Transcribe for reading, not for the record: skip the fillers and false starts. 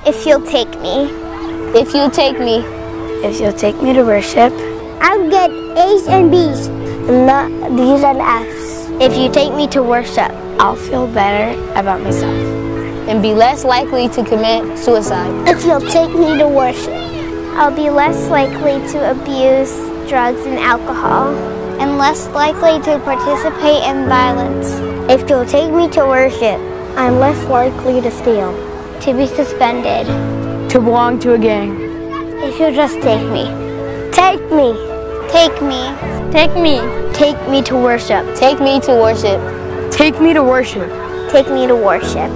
If you'll take me. If you'll take me. If you'll take me to worship. I'll get A's and B's, not D's and F's. If you take me to worship, I'll feel better about myself. And be less likely to commit suicide. If you'll take me to worship, I'll be less likely to abuse drugs and alcohol, and less likely to participate in violence. If you'll take me to worship, I'm less likely to steal, to be suspended, to belong to a gang. If you'll just take me. Take me. Take me. Take me. Take me to worship. Take me to worship. Take me to worship. Take me to worship.